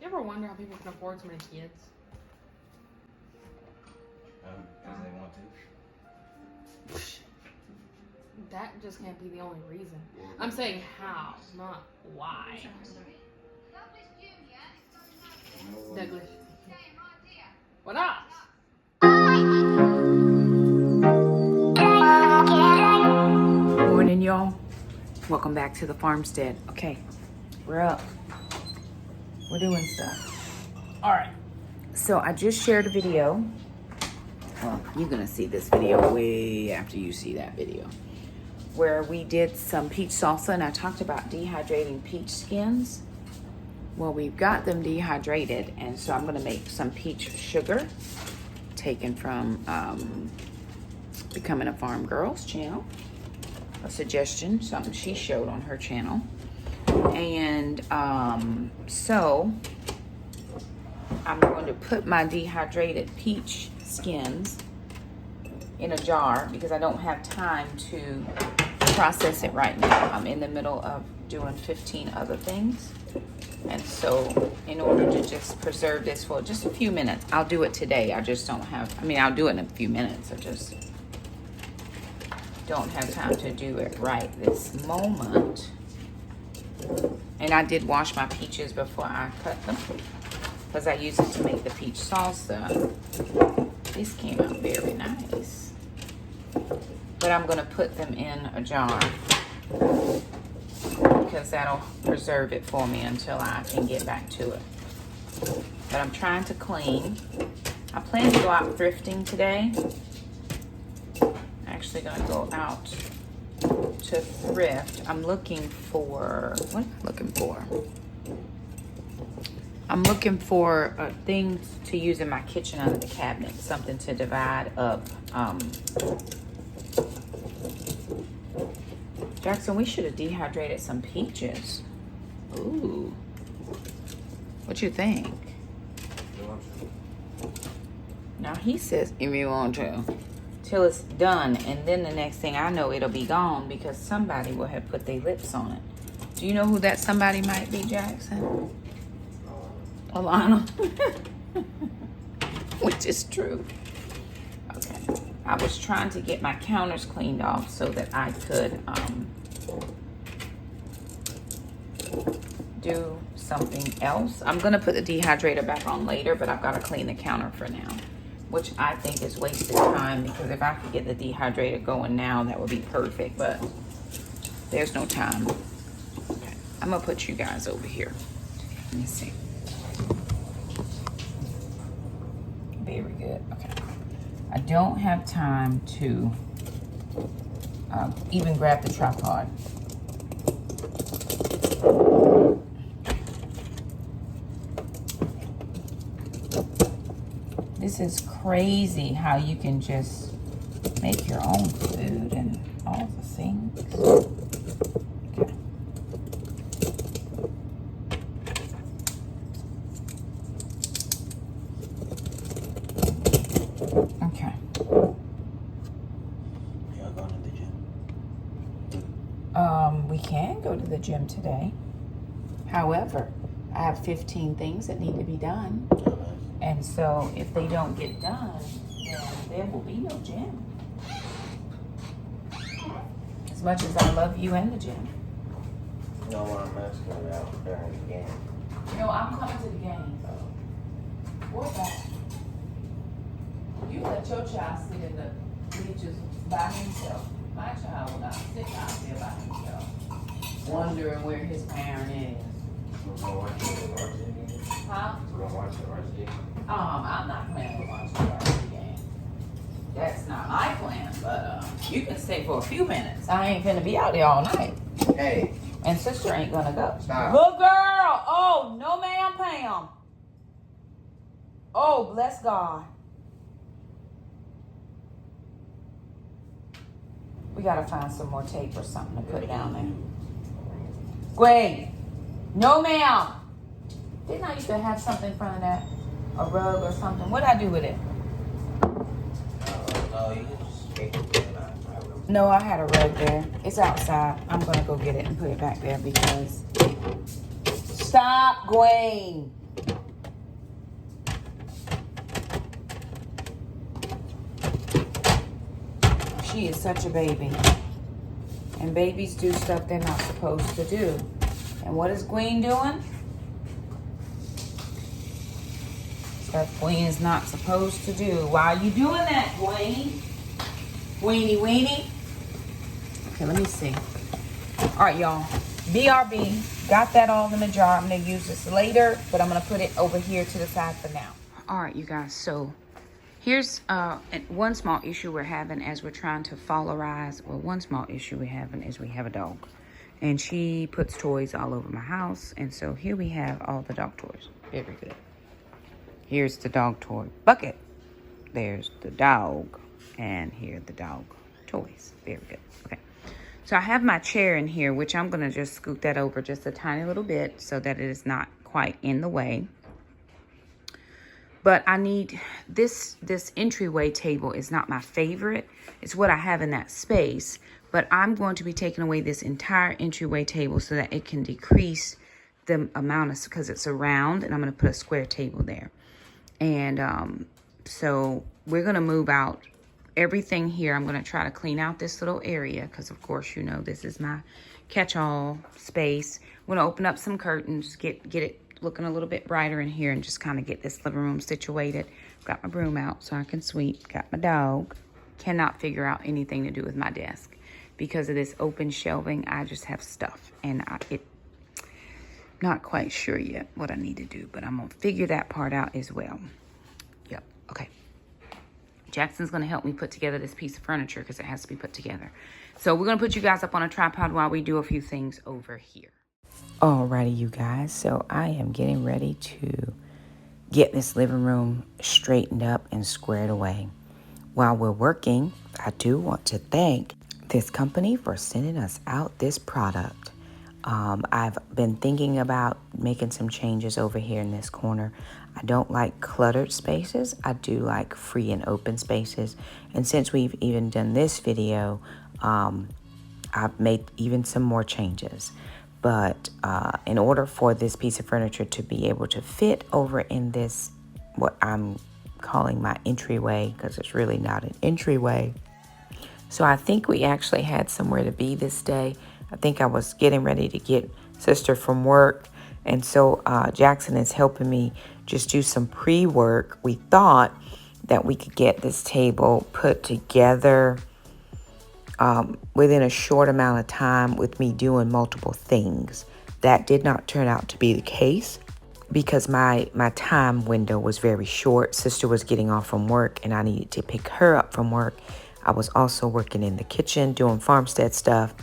ever wonder how people can afford so many kids? Because they want to. That just can't be the only reason. I'm saying how, not why. Douglas. What up? Morning, y'all. Welcome back to the farmstead. Okay, we're up. We're doing stuff. All right. So I just shared a video. Well, you're gonna see this video way after you see that video, where we did some peach salsa, and I talked about dehydrating peach skins. Well, we've got them dehydrated, and so I'm gonna make some peach sugar, taken from Becoming a Farm Girl's channel. A suggestion, something she showed on her channel. And so I'm going to put my dehydrated peach skins in a jar because I don't have time to process it right now. I'm in the middle of doing 15 other things. And so in order to just preserve this for just a few minutes, I'll do it today. I just don't have, I'll do it in a few minutes. I just don't have time to do it right this moment. And I did wash my peaches before I cut them because I use it to make the peach salsa. This came out very nice. But I'm gonna put them in a jar because that'll preserve it for me until I can get back to it. But I'm trying to clean. I plan to go out thrifting today. Actually gonna go out to thrift. I'm looking for, what am I looking for? I'm looking for things to use in my kitchen under the cabinet, something to divide up. Jackson, we should have dehydrated some peaches. Ooh. What you think? Now he says if you want to. Till it's done, and then the next thing I know, it'll be gone because somebody will have put their lips on it. Do you know who that somebody might be, Jackson? Alana. Which is true. Okay. I was trying to get my counters cleaned off so that I could do something else. I'm gonna put the dehydrator back on later, but I've got to clean the counter for now, which I think is wasted time because if I could get the dehydrator going now, that would be perfect, but there's no time. Okay, I'm gonna put you guys over here. Let me see. Very good, okay. I don't have time to even grab the tripod. This is crazy how you can just make your own food and all the things. Okay. Y'all going to the gym? We can go to the gym today. However, I have 15 things that need to be done. And so if they don't get done, then there will be no gym. As much as I love you and the gym. No, I'm asking about during the game. No, I'm coming to the game. What's that? You let your child sit in the bleachers by himself. My child will not sit out there by himself, wondering where his parent is. We're going to watch the varsity game? Huh? We're going to watch the varsity game? I'm not planning to watch the varsity game. That's not my plan, but you can stay for a few minutes. I ain't finna be out there all night. Hey. And sister ain't gonna go. Stop. Good girl. Oh, no ma'am, Pam. Oh, bless God. We gotta find some more tape or something to put down there. Wait. No ma'am. Didn't I used to have something in front of that? A rug or something? What'd I do with it? No, you just take it. No, I had a rug there. It's outside. I'm gonna go get it and put it back there because... Stop, Gwen. She is such a baby. And babies do stuff they're not supposed to do. And what is Gwen doing? Stuff Gwen is not supposed to do. Why are you doing that, Gwen? Weenie weenie. Okay, let me see. All right, y'all. BRB. Got that all in the jar. I'm going to use this later, but I'm going to put it over here to the side for now. All right, you guys. So here's one small issue we're having as we're trying to fallerize. Well, one small issue we're having is we have a dog. And she puts toys all over my house. And so here we have all the dog toys. Very good. Here's the dog toy bucket. There's the dog. And here are the dog toys. Very good. Okay. So I have my chair in here, which I'm going to just scoot that over just a tiny little bit so that it is not quite in the way. But I need this entryway table is not my favorite. It's what I have in that space. But I'm going to be taking away this entire entryway table so that it can decrease the amount of, because it's a round, and I'm going to put a square table there. And so we're going to move out everything here. I'm going to try to clean out this little area because, of course, you know, this is my catch-all space. I'm going to open up some curtains, get it looking a little bit brighter in here, and just kind of get this living room situated. Got my broom out so I can sweep. Got my dog. Cannot figure out anything to do with my desk because of this open shelving. I just have stuff, and not quite sure yet what I need to do, but I'm going to figure that part out as well. Yep. Okay. Jackson's going to help me put together this piece of furniture because it has to be put together. So we're going to put you guys up on a tripod while we do a few things over here. Alrighty, you guys. So I am getting ready to get this living room straightened up and squared away. While we're working, I do want to thank this company for sending us out this product. I've been thinking about making some changes over here in this corner. I don't like cluttered spaces. I do like free and open spaces. And since we've even done this video, I've made even some more changes. But in order for this piece of furniture to be able to fit over in this, what I'm calling my entryway, because it's really not an entryway. So I think we actually had somewhere to be this day. I think I was getting ready to get sister from work. And so Jackson is helping me just do some pre-work. We thought that we could get this table put together within a short amount of time with me doing multiple things. That did not turn out to be the case because my time window was very short. Sister was getting off from work and I needed to pick her up from work. I was also working in the kitchen doing farmstead stuff.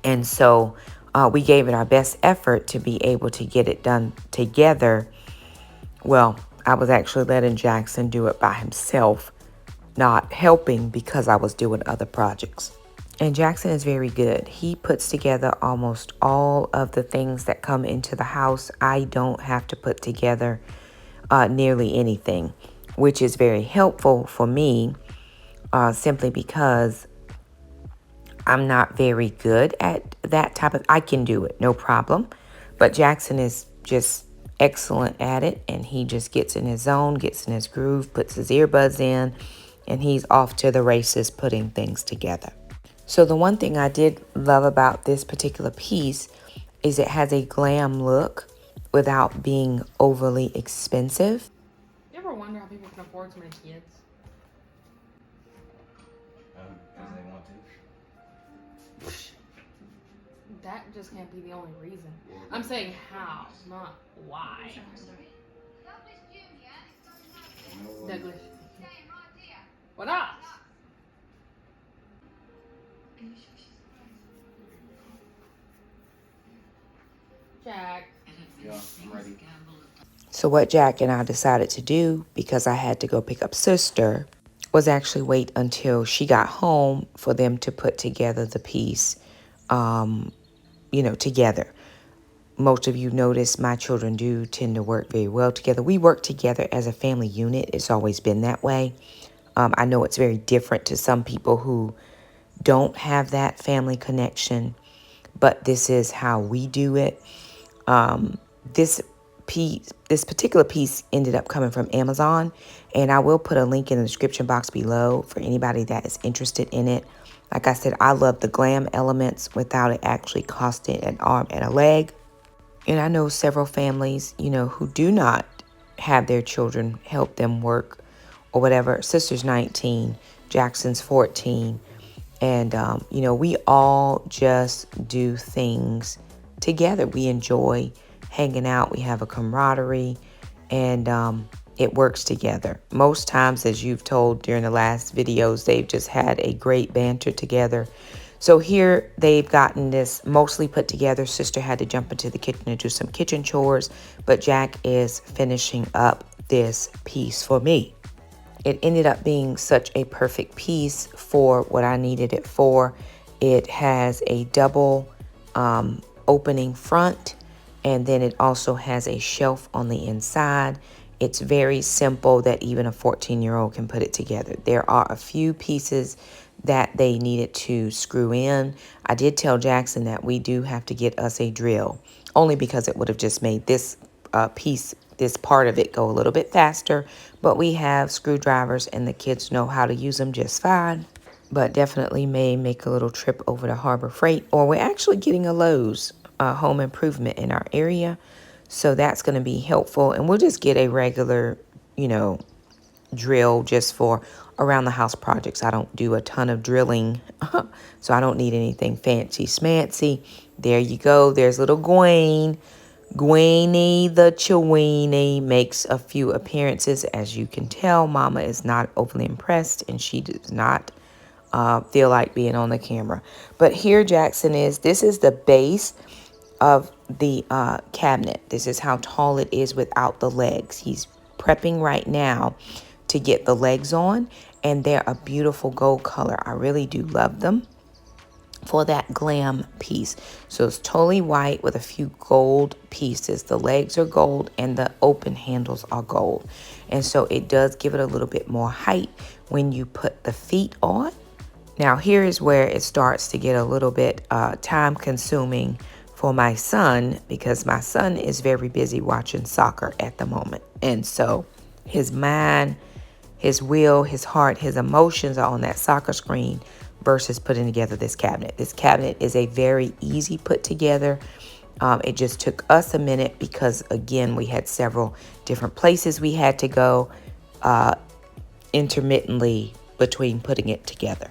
And so we gave it our best effort to be able to get it done together. Well, I was actually letting Jackson do it by himself, not helping because I was doing other projects. And Jackson is very good. He puts together almost all of the things that come into the house. I don't have to put together nearly anything, which is very helpful for me simply because I'm not very good at that type of, I can do it, no problem. But Jackson is just excellent at it. And he just gets in his zone, gets in his groove, puts his earbuds in, and he's off to the races putting things together. So the one thing I did love about this particular piece is it has a glam look without being overly expensive. You ever wonder how people can afford so many kids? Because they want to. That just can't be the only reason. I'm saying how, not why. Douglas. What else? Jack. Yeah, I'm ready. So what Jack and I decided to do, because I had to go pick up sister, was actually wait until she got home for them to put together the piece, together. Most of you notice my children do tend to work very well together. We work together as a family unit. It's always been that way. I know it's very different to some people who don't have that family connection, but this is how we do it. This this particular piece ended up coming from Amazon, and I will put a link in the description box below for anybody that is interested in it. Like I said, I love the glam elements without it actually costing an arm and a leg. And I know several families, you know, who do not have their children help them work or whatever. Sister's 19, Jackson's 14. And, you know, we all just do things together. We enjoy hanging out. We have a camaraderie, and it works together. Most times, as you've told during the last videos, they've just had a great banter together. So here they've gotten this mostly put together. Sister had to jump into the kitchen and do some kitchen chores, but Jack is finishing up this piece for me. It ended up being such a perfect piece for what I needed it for. It has a double opening front, and then it also has a shelf on the inside. It's very simple that even a 14-year-old can put it together. There are a few pieces that they needed to screw in. I did tell Jackson that we do have to get us a drill, only because it would have just made this piece, this part of it, go a little bit faster. But we have screwdrivers and the kids know how to use them just fine. But definitely may make a little trip over to Harbor Freight, or we're actually getting a Lowe's home improvement in our area. So that's going to be helpful. And we'll just get a regular, you know, drill just for around the house projects. I don't do a ton of drilling, so I don't need anything fancy smancy. There you go. There's little Gwen. Gwenny the Cheweenie makes a few appearances. As you can tell, Mama is not overly impressed, and she does not feel like being on the camera. But here Jackson is. This is the base of the cabinet. This is how tall it is without the legs. He's prepping right now to get the legs on, and they're a beautiful gold color. I really do love them for that glam piece. So it's totally white with a few gold pieces. The legs are gold and the open handles are gold. And so it does give it a little bit more height when you put the feet on. Now here is where it starts to get a little bit time consuming for my son, because my son is very busy watching soccer at the moment. And so his mind, his will, his heart, his emotions are on that soccer screen versus putting together this cabinet. This cabinet is a very easy put together. It just took us a minute because, again, we had several different places we had to go intermittently between putting it together.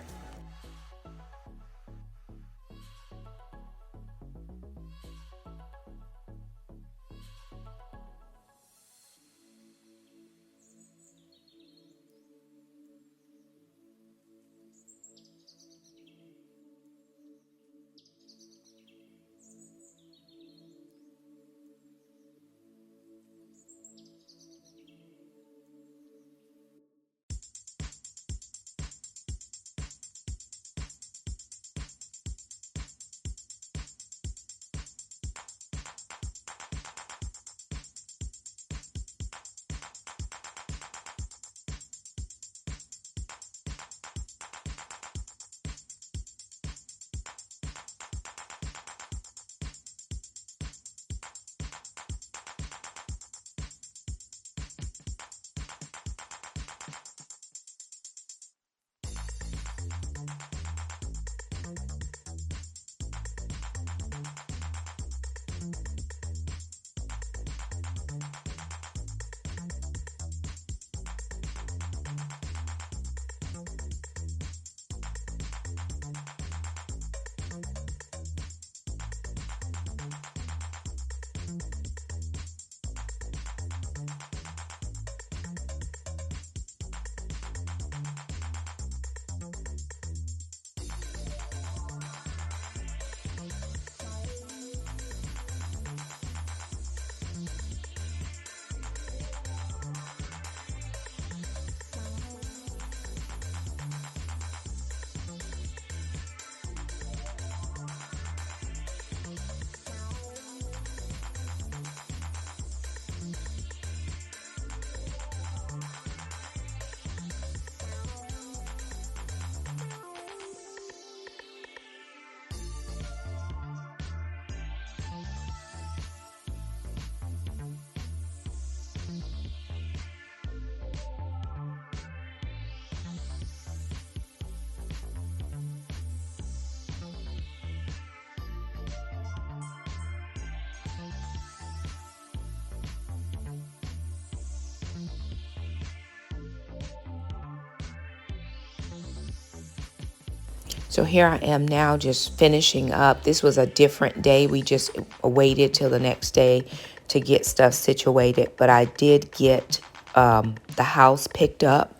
So here I am now just finishing up. This was a different day. We just waited till the next day to get stuff situated. But I did get the house picked up.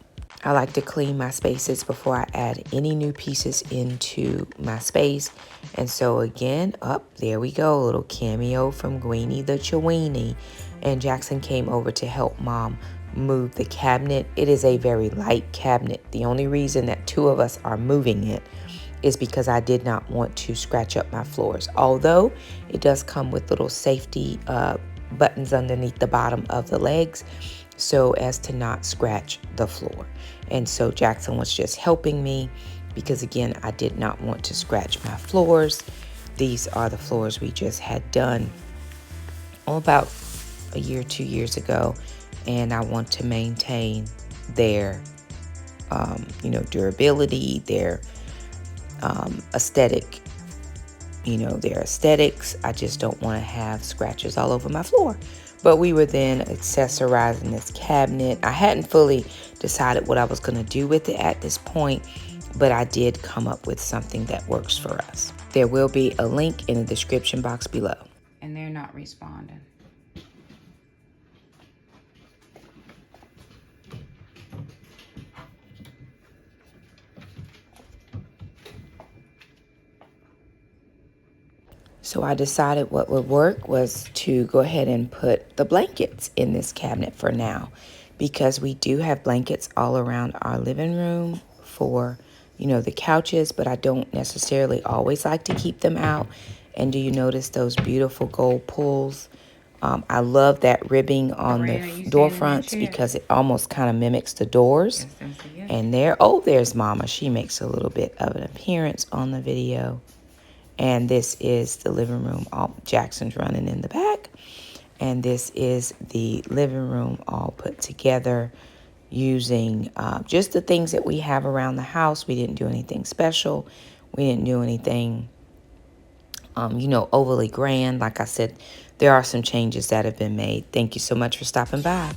I like to clean my spaces before I add any new pieces into my space. And so again, there we go. A little cameo from Greenie the Cheweenie. And Jackson came over to help Mom move the cabinet. It is a very light cabinet. The only reason that two of us are moving it is because I did not want to scratch up my floors. Although it does come with little safety buttons underneath the bottom of the legs so as to not scratch the floor. And so Jackson was just helping me because, again, I did not want to scratch my floors. These are the floors we just had done about a year, 2 years ago. And I want to maintain their, durability, their aesthetic, their aesthetics. I just don't want to have scratches all over my floor. But we were then accessorizing this cabinet. I hadn't fully decided what I was going to do with it at this point, but I did come up with something that works for us. There will be a link in the description box below. And they're not responding. So I decided what would work was to go ahead and put the blankets in this cabinet for now, because we do have blankets all around our living room for, the couches, but I don't necessarily always like to keep them out. And do you notice those beautiful gold pulls? I love that ribbing on the door fronts because it almost kind of mimics the doors. And there's Mama. She makes a little bit of an appearance on the video. And this is the living room. Jackson's running in the back. And this is the living room all put together using just the things that we have around the house. We didn't do anything special. We didn't do anything, overly grand. Like I said, there are some changes that have been made. Thank you so much for stopping by.